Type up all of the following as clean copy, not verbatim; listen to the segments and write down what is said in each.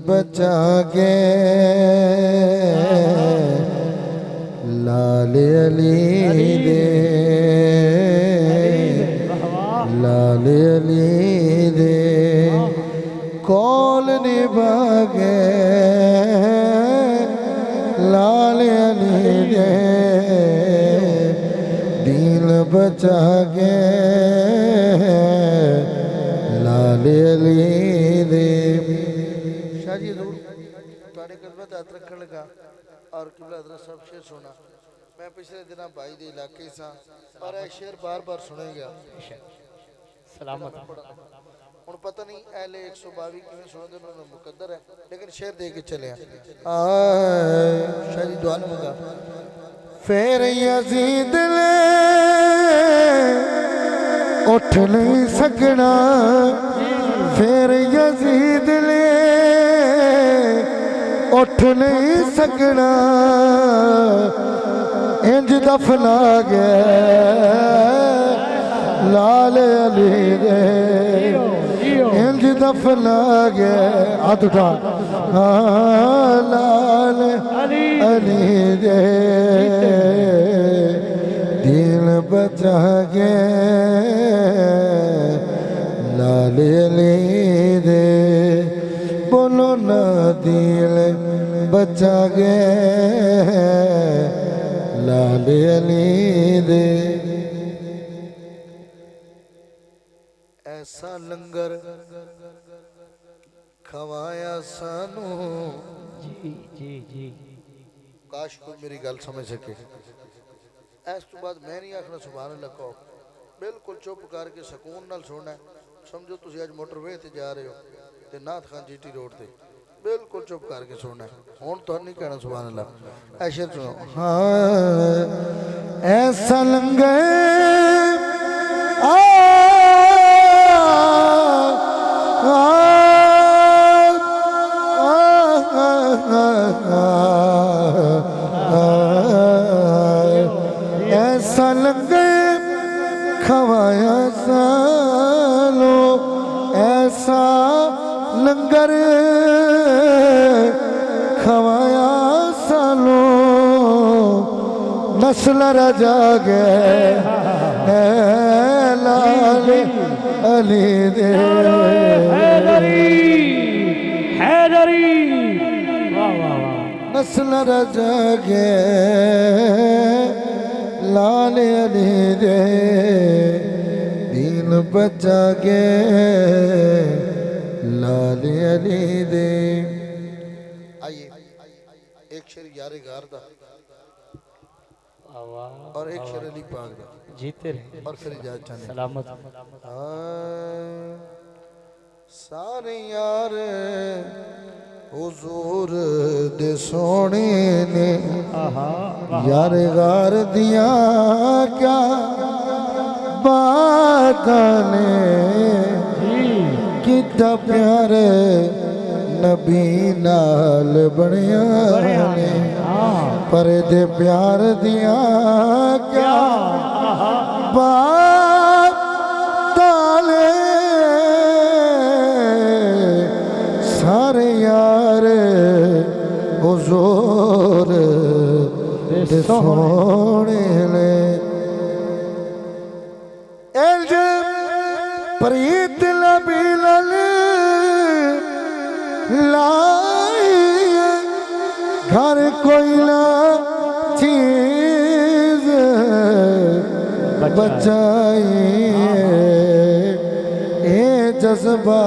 बचा के लाल अली दे लाल अली दे कौल निभा के लाल अली दे दिल बचा के लाल अली दे। शाह जी जरूर तुहाडे खिदमत हाथ रखण लगा और किबला हज़रत साहब शेर सुना। मैं पिछले दिन भाई के इलाके सा और यह शेर बार बार सुने गया सलामत हूँ पता नहीं अहले 122 किवें सुनते उन्होंने मुकद्दर है लेकिन शेर दे के चले शाह जी दुआ मंगा। फिर यजीद ने उठ नहीं सकना फिर यजीद ने उठ नहीं सकना इंज दफना गया लाल अली दे इंज दफना गया हाथ उठा लाल अली दे दिल बचा के लाल अली दे बोलो ना दिल बचा के लाल अली दे। ऐसा लंगर खवाया सानू जी जी जी काश कोई मेरी गल समझ सके। इस तो बाद मैं नहीं आखना सुभान अल्लाह कहो बिल्कुल चुप करके सुकून नाल सुनना समझो तुम अज मोटरवे ते जा रहे हो ते नाथ खान जीटी रोड ते बिल्कुल चुप करके सुनना हुण तो नहीं कहना सुभान अल्लाह। ऐसे सुनो हाँ ऐसा लंगर ऐसा लंगर खवाया सालो ऐसा लंगर खवाया सालो नस्ल रजा गए लाल अली दे हैदरी वाह वाह वाह नस्ल रजा गए लाल अली दे दीन बचा के लाल अली दे। आइए एक शेर यारे गार दा और एक शेर अली पाक दा जीते रहे और फिर इजाजत चाहते सलामत सारे यार हुजूर दे सोने ने यार गार दिया क्या बातां ने कितना प्यार नबी नाल बनिया ने पर दे प्यार दिया क्या बातां ने सारे यार हुजूर दे सोने ले एल्ज प्रीत लबीलल लाई घर कोई ना चीज बचाई ए जज्बा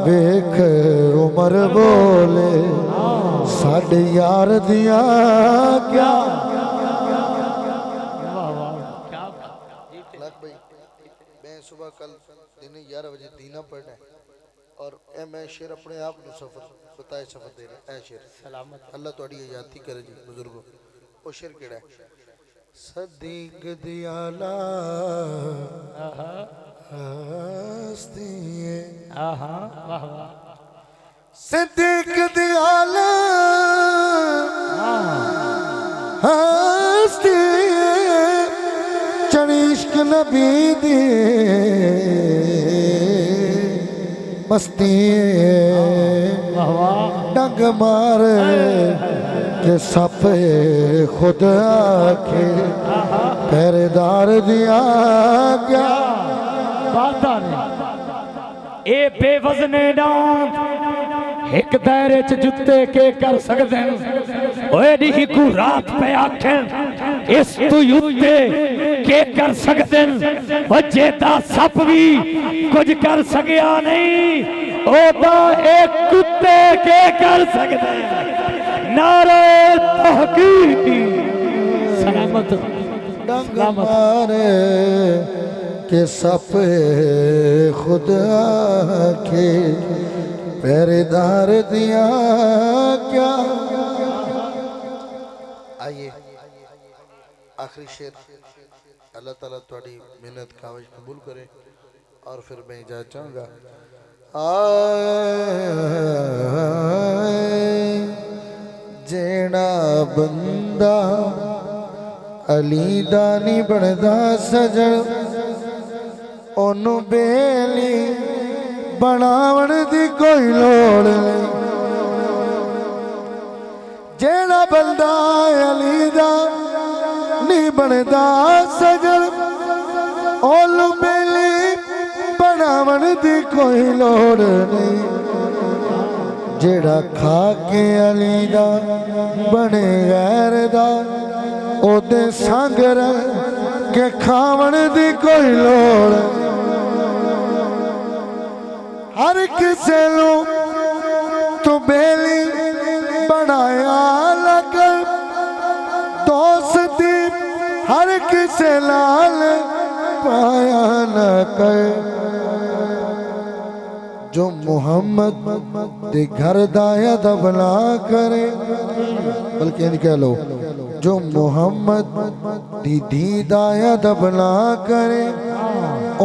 वेख उमर बोले साढ़े यार दिया क्या मैं सुबह कल दिन 11 बजे दीना पढ़ना है और ए मैं शेर अपने आप को सफर बताए सफर दे रहा है शेर सलामत अल्लाह तुहाडी इजाजत करे जी बुजुर्गो वो शेर केड़ा है सदीक दियाला हस्ती वाह वाह सदीक दियाला हस्ती चढ़ी इश्क नबी दी मस्ती वाह वाह डंग मार के सप खुद आखे पहरेदार दिया क्या बाता ने ए बेवजने डांट एक दायरे च जुत्ते के कर सकते हैं ओए दी को रात पे आखें इस तू युत्ते के कर सकते हैं बच्चे दा सप भी कुछ कर सकया नहीं ओदा एक कुत्ते के कर सकते हैं नारे तहकीक सलामत डंग मारे के सप खुद आखे पहरेदार दिया क्या। आइए आखिरी शेर अल्लाह ताला थोड़ी मेहनत कावज कबूल करे और फिर मैं जा चाहूँगा। जेड़ा बंदा अली दा नहीं बनदा सजन ओनू बेली बनावन दी कोई लोड़ नहीं। जेड़ा बंदा अली दा नहीं बनदा सजन ओनू बेली बनावन दी कोई लोड़ नहीं। जेड़ा खा के अली दा बने गैर दा ओदे संग रह के खावन दी कोई लोड़। हर किसे लो तू बेली बनाया लगन दोस्ती हर किसे लाल पाया न कर। जो मोहम्मद दे घर दाया दबना करे बल्कि इन कह लो जो मोहम्मद दी धी दाया दबना करे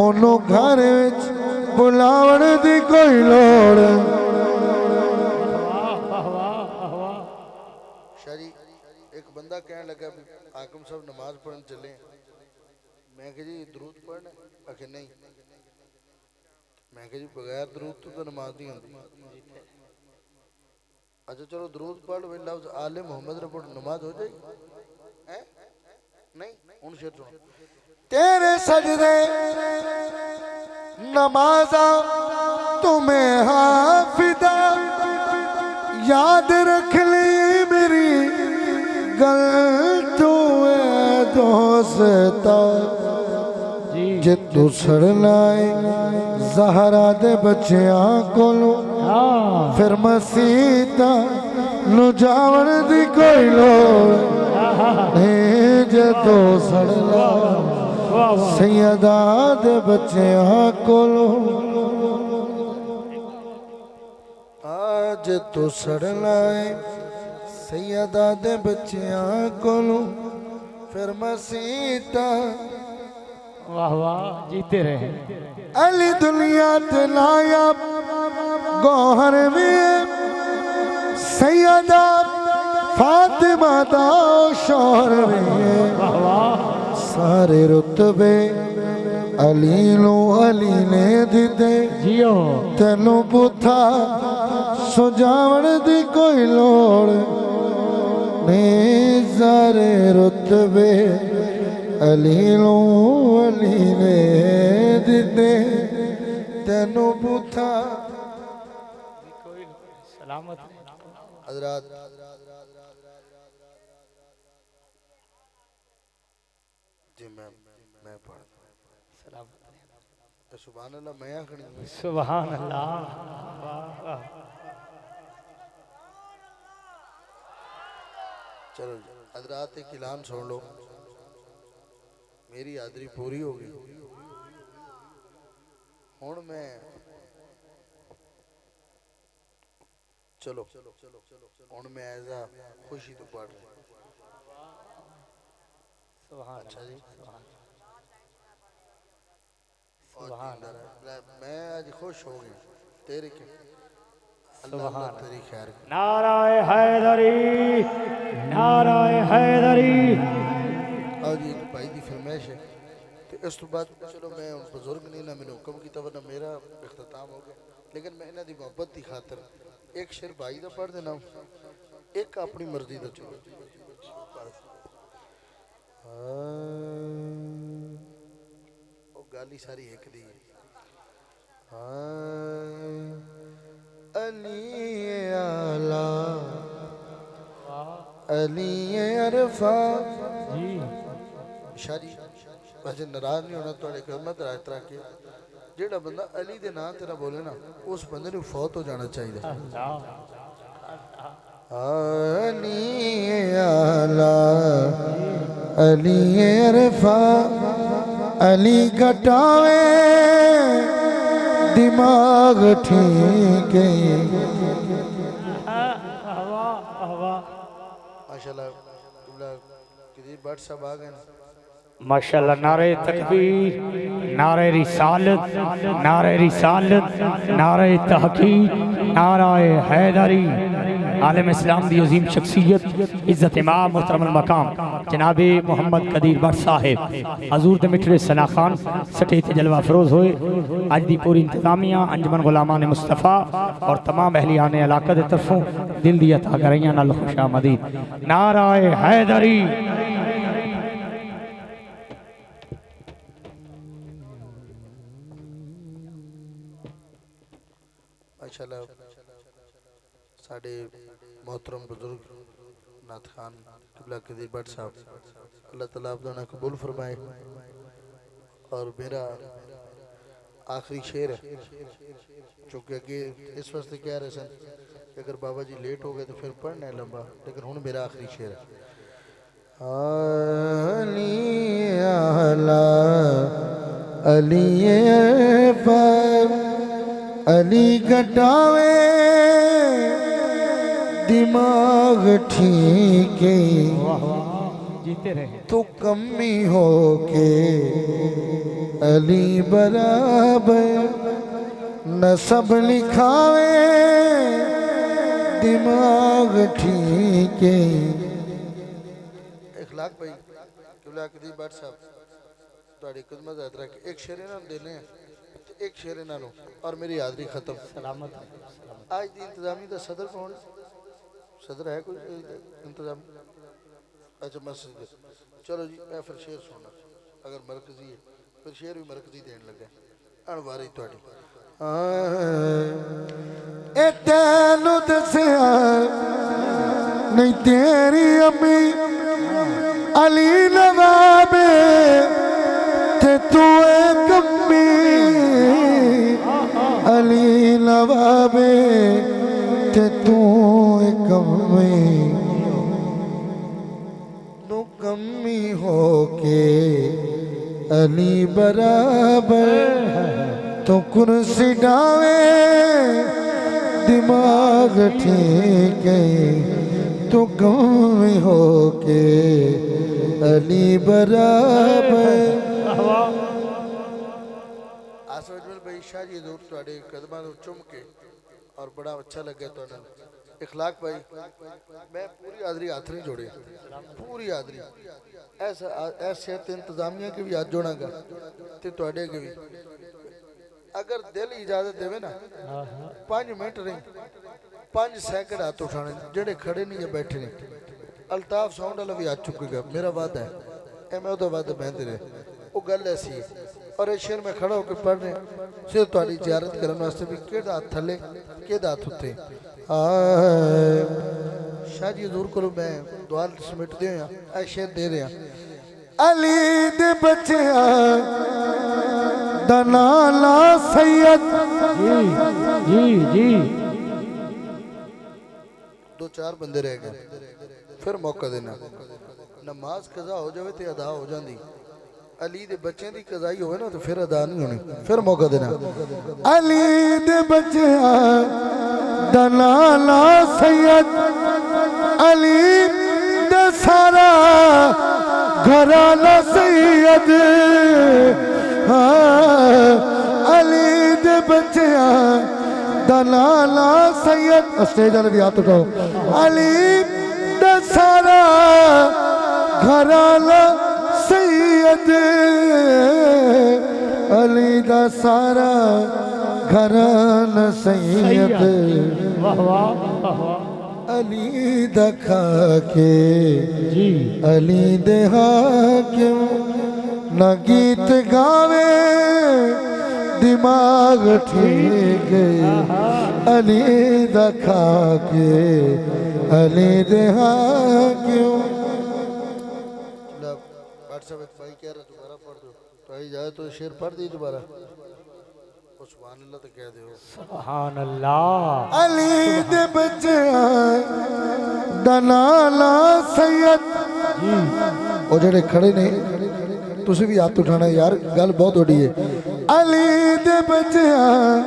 ओनो घर विच बुलावन दी कोई लोड़। शाजी एक बंदा कहने लगा आकम साहब नमाज पढ़ने चले मैं कहा जी दरूद पढ़ना आखे नहीं मैं कहा जी बगैर दरूद तो नमाज नहीं होती। अच्छा चलो दरूद पढ़ वे लफ्ज आले मोहम्मद रे पढ़ नमाज हो जाएगी हैं नहीं उन शेर सुनो तेरे सजदे नमाजा तुम्हें हाफिदा याद रख ली मेरी गल तू दोस्ता जे तू सड़नाए ज़हरा दे बच्चियां कोलो फिर मसीता नु जावन दी कोई लोड़ नहीं। जे तू सड़ना सैयदा दे बच्चियां कोलो आज तू सड़ना सैयदा दे बच्चियां कोलो फिर मसीता वाह वाह जीते रहे अली दुनिया ते लाया गौहर में सैयदा फातिमा दा शौहर में वाह वाह सारे रुतबे अली नु अली ने दिते जियो तेनू पुथा सुजावण दी कोई लोड़ नहीं। सारे रुतबे अली नु अली ने दिते तेनू पुथा सलामत हजरात जी मैं पढ़ सलामत सुभान अल्लाह मैं आखनी सुभान अल्लाह वाह वाह चलो हजरात एक ऐलान सुन लो मेरी हाजरी पूरी हो गई हुण मैं चलो हुण मैं एज आ खुशी तो पढ़ रहा अच्छा जी मैं आज खुश हो गया तेरे के अल्लाह तेरी खैर नाराए हैदरी नाराए हैदरी और जी भाई की फरमाइश है तो इस तो बाद चलो मैं उन बुजुर्ग नहीं ना मैंने हुक्म किया वरना मेरा इख्तिताम हो गया लेकिन मैं इन्हां दी मोहब्बत की खातर एक शेर भाई का पढ़ देना, एक अपनी मर्जी का चलो। वो गाली सारी एक दी अली आला अली अरफा शाह जी वैसे नाराज नहीं होना थोड़े खिदमत राज तरह के जेड़ा बंदा अली दे नाम तेरा बोले ना उस बंदे ने फौत हो जाना चाहिए। अली आला अली अरफा अली घटावे दिमाग ठीक है। माशाल्लाह किसी बट साहब आ गए माशाल्लाह। नारे तकबीर, नारे रिसालत, नारे रिसालत, नारे तहकीक, नारे हैदरी। आलम इस्लाम दी अजीम शख्सियत इज्जत इमाम मुहतरम मकाम जनाब मोहम्मद कदीर भट्ट साहिब हजूर दे मिठड़े सना खान सटे ते जलवा फरोज होए। अज दी पूरी इंतजामिया अंजमन गुलामान मुस्तफ़ा और तमाम अहलियान इलाका दे तरफों दिल दी अता करैयां नाल खुशामदीद। नाराए हैदरी। माशाल्लाह साडे मोहतरम बुजुर्ग नाथ खान किबला कदीर भट्ट साहब अल्लाह ताला आपदा कबूल फरमाए। और मेरा आखिरी शेर है चूँकि अगे इस वास्ते कह रहे सन कि अगर बाबा जी लेट हो गए तो फिर पढ़ना है लंबा, लेकिन हुण मेरा आखिरी शेर है अली आला अली पर अली घटावे दिमाग ठीक है। जीते रहे तो कमी हो के अली बराबर नसब लिखावे दिमाग ठीक है। इखलाक भाई किबला कदीर भट्ट साहब तुहाडी खिदमत हाथ रख एक शेर इन्हां नूं देने एक शेर इन्हां नूं और मेरी हाज़री खत्म। सलामत। आज दी इंतजामी का सदर कौन? सदर है कोई इंतजाम? अच्छा मस्जिद। चलो जी मैं फिर शेर सुनना अगर मरकजी है फिर शेर भी मरकजी देन लगा अणवारी थोड़ी ए तेनू दसिया नहीं तेरी अम्मी अली नवाबे ते तू कम्मी अली नवाबे ते तू कम्मी नु कम्मी हो के अली बराबर तो कुर्सी डावे दिमाग ठीक है। तो कम्मी हो के अली बराबर आसवजमल भाई शाह जी दूर तुहाडे कदमां नूं चुम के और बड़ा अच्छा लगे तो इखलाक भाई मैं पूरी हाज़री हाथ नहीं जोड़े पूरी हाज़री ऐसा ऐसे इंतजामिया के भी हाथ जोड़ांगा ते तुहाडे के भी अगर दिल इजाजत देवे ना 5 मिनट नहीं 5 सेकंड हाथ उठाने जेडे खड़े नहीं या बैठे नहीं। अल्ताफ साउंड वाला भी हाथ चुकेगा मेरा वादा है ए मैं उहदा वादा बहते रहे वो गल ऐसी है। और इस शेर में खड़ा होकर पढ़ रहे सिर्फ तुहाडी जियारत करने वास्ते भी केड़ा हाथ थले केड़ा हाथ उत्ते शाह जी हजूर को मैं दुआ समेटदे होया ऐ शेर दे रहा अली दे बच्चिया दा नाला सैयद जी जी जी 2-4 बंदे रह गए फिर मौका देना नमाज कज़ा हो जाए तो अदा हो जाती अली दे बच्चे दी कज़ाई होवे ना तो फिर अदा नहीं होनी फिर मौका देना अली दे बच्चे दा नाला सैयद अली दे सारा घराना सैयद अली दे बच्चे दा नाला सैयद स्टेज वाले भी हाथ उठाओ अली दे सारा घराना सैयद अली दा सारा घराना सैयद वाह वाह वाह वाह अली दखा के जी अली दे हाकिम न गीत गावे दिमाग ठीक अली दखा के अली दे हाकिम व्हाट्सएप भाई कह रहा दोबारा पढ़ दो तो आई जाए तो शेर पढ़ दी दोबारा सुभान अल्लाह तो कह दो सुभान अल्लाह अली दे बच्चे दनाला सैयद ਉਹ ਜਿਹੜੇ ਖੜੇ ਨੇ ਤੁਸੀਂ ਵੀ ਹੱਥ ਉਠਾਣਾ ਯਾਰ ਗੱਲ ਬਹੁਤ ਵੱਡੀ ਹੈ ਅਲੀ ਦੇ ਬੱਚਿਆਂ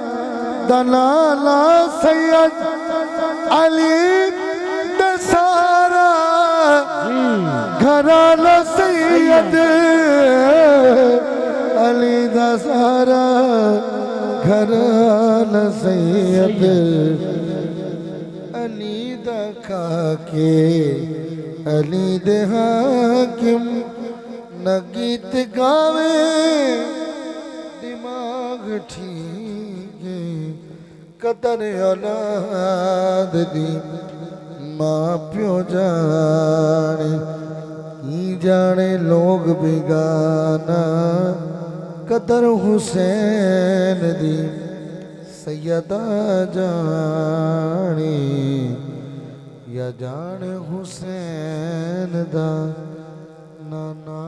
ਦਾ ਨਾਲਾ ਸੈयद ਅਲੀ ਦਾ ਸਾਰਾ ਘਰਾਨਾ ਸੈयद ਅਲੀ ਦਾ ਸਾਰਾ घराना सैयद अली दखा के अली दे हाकिम न गीत गावे दिमाग ठीक कदर औलाद दी मां प्यो जाने की जाने लोग बेगाना कदर हुसैन दी सैयदा जाने या जान हुसैन दा नाना